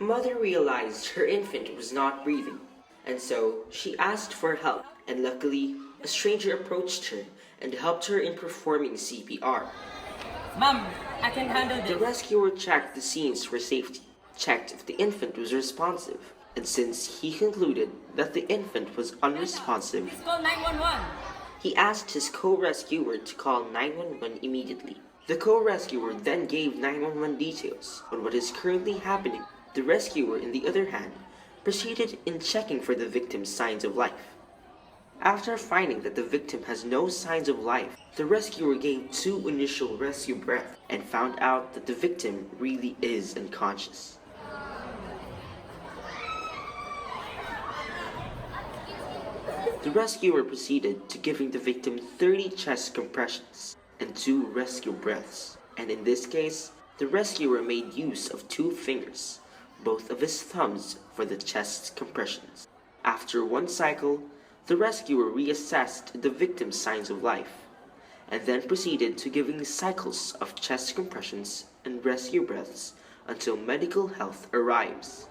Mother realized her infant was not breathing, and so she asked for help, and luckily, a stranger approached her and helped her in performing CPR. Ma'am, I can handle The this. rescuer checked the scenes for safety, checked if the infant was responsive, and since he concluded that the infant was unresponsive, Please call 911. he asked his co-rescuer to call 911 immediately. The co-rescuer then gave 911 details on what is currently happening. The rescuer, on the other hand, proceeded in checking for the victim's signs of life. After finding that the victim has no signs of life, the rescuer gave 2 initial rescue breaths and found out that the victim really is unconscious. The rescuer proceeded to giving the victim 30 chest compressions and 2 rescue breaths, and in this case, the rescuer made use of 2 fingers, both of his thumbs, for the chest compressions. After 1 cycle, the rescuer reassessed the victim's signs of life, and then proceeded to giving cycles of chest compressions and rescue breaths until medical help arrives.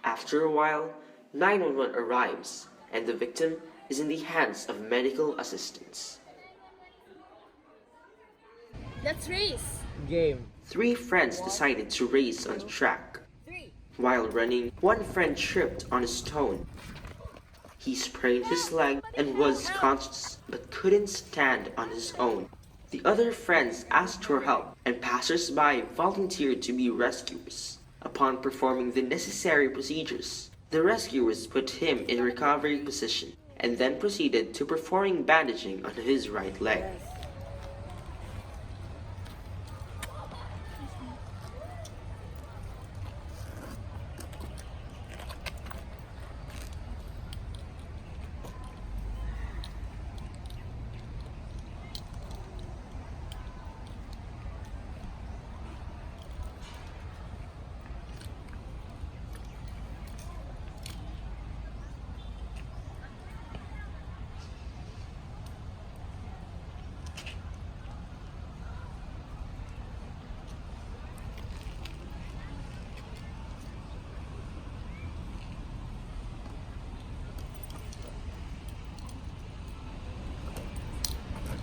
After a while, 911 arrives, and the victim is in the hands of medical assistants. Let's race. Game. 3 friends decided to race on the track. While running, one friend tripped on a stone. He sprained his leg and was conscious, but couldn't stand on his own. The other friends asked for help, and passers-by volunteered to be rescuers. Upon performing the necessary procedures, the rescuers put him in recovery position and then proceeded to performing bandaging on his right leg.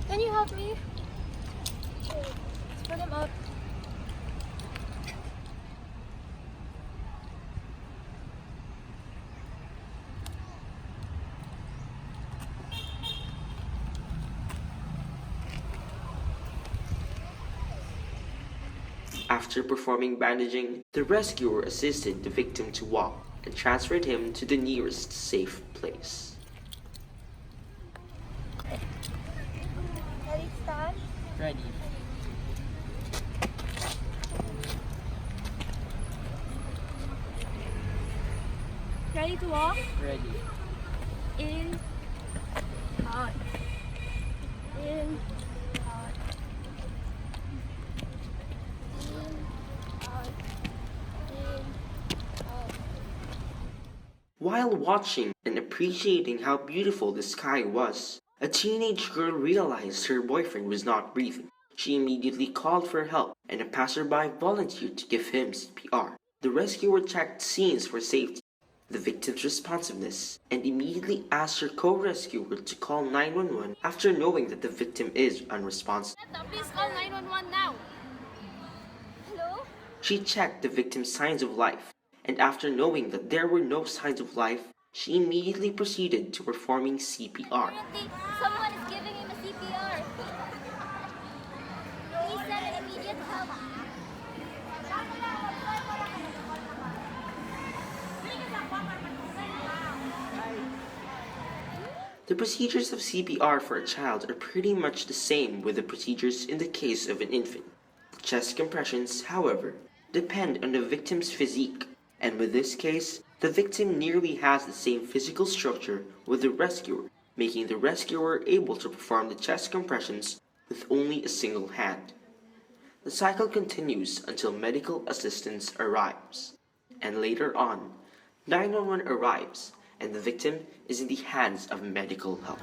Can you help me? Let's put him up. After performing bandaging, the rescuer assisted the victim to walk and transferred him to the nearest safe place. Ready, stand. Ready. Ready to walk? Ready. In, out. In, out. In, out. In, out. While watching and appreciating how beautiful the sky was, a teenage girl realized her boyfriend was not breathing. She immediately called for help, and a passerby volunteered to give him CPR. The rescuer checked scenes for safety, the victim's responsiveness, and immediately asked her co-rescuer to call 911 after knowing that the victim is unresponsive. Please call 911 now. Hello? She checked the victim's signs of life, and after knowing that there were no signs of life, She immediately proceeded to performing CPR. Apparently, someone is giving him a CPR. Please send an immediate help. The procedures of CPR for a child are pretty much the same with the procedures in the case of an infant. The chest compressions, however, depend on the victim's physique, and with this case, the victim nearly has the same physical structure with the rescuer, making the rescuer able to perform the chest compressions with only a single hand. The cycle continues until medical assistance arrives, and later on, 911 arrives and the victim is in the hands of medical help.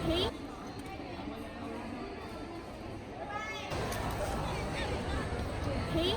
Hey? Hey?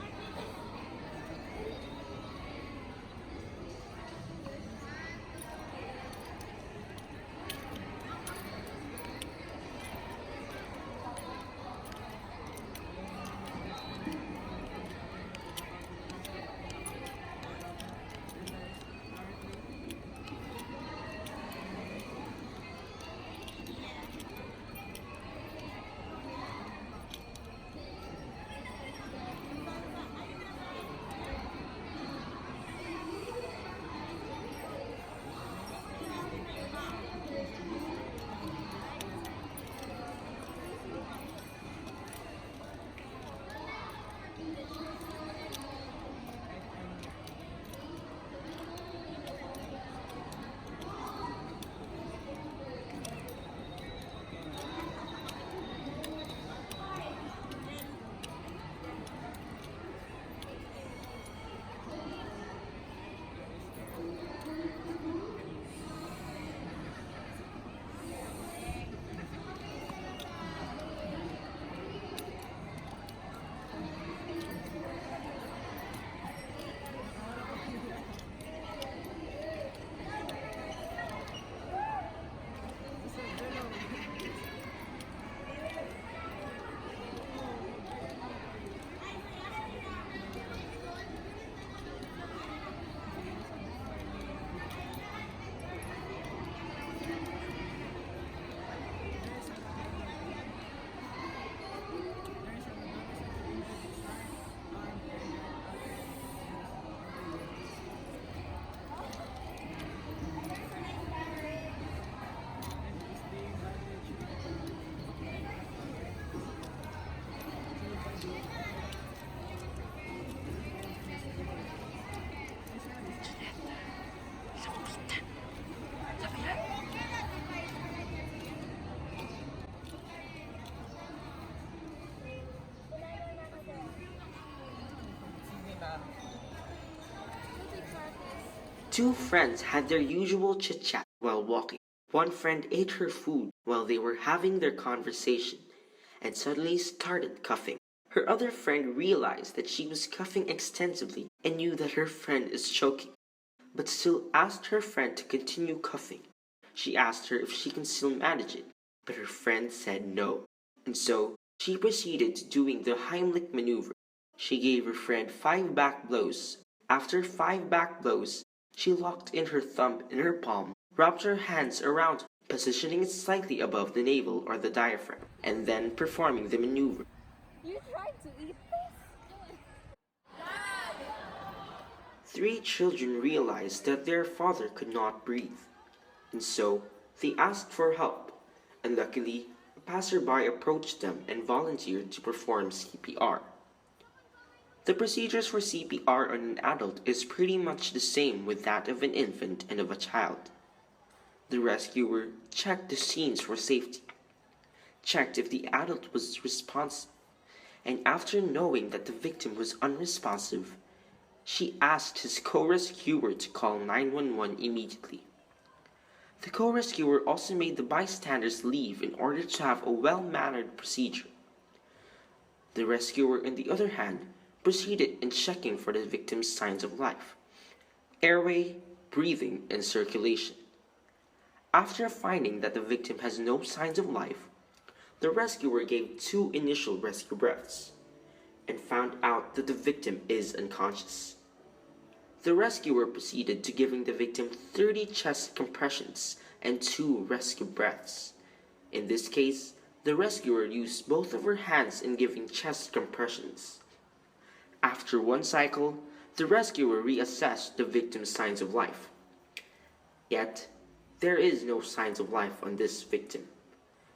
Two friends had their usual chit chat while walking. One friend ate her food while they were having their conversation and suddenly started coughing. Her other friend realized that she was coughing extensively and knew that her friend is choking, but still asked her friend to continue coughing. She asked her if she can still manage it, but her friend said no, and so she proceeded to doing the Heimlich maneuver. She gave her friend 5 back blows. After 5 back blows, she locked in her thumb in her palm, wrapped her hands around her, positioning it slightly above the navel or the diaphragm, and then performing the maneuver. You tried to eat this? 3 children realized that their father could not breathe, and so they asked for help, and luckily a passerby approached them and volunteered to perform CPR. The procedures for CPR on an adult is pretty much the same with that of an infant and of a child. The rescuer checked the scenes for safety, checked if the adult was responsive, and after knowing that the victim was unresponsive, she asked his co-rescuer to call 911 immediately. The co-rescuer also made the bystanders leave in order to have a well-mannered procedure. The rescuer, on the other hand, proceeded in checking for the victim's signs of life: airway, breathing, and circulation. After finding that the victim has no signs of life, the rescuer gave 2 initial rescue breaths and found out that the victim is unconscious. The rescuer proceeded to giving the victim 30 chest compressions and 2 rescue breaths. In this case, the rescuer used both of her hands in giving chest compressions. After 1 cycle, the rescuer reassessed the victim's signs of life. Yet, there is no signs of life on this victim,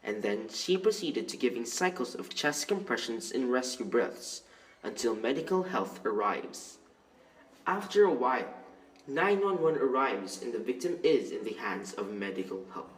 and then she proceeded to giving cycles of chest compressions and rescue breaths until medical help arrives. After a while, 911 arrives and the victim is in the hands of medical help.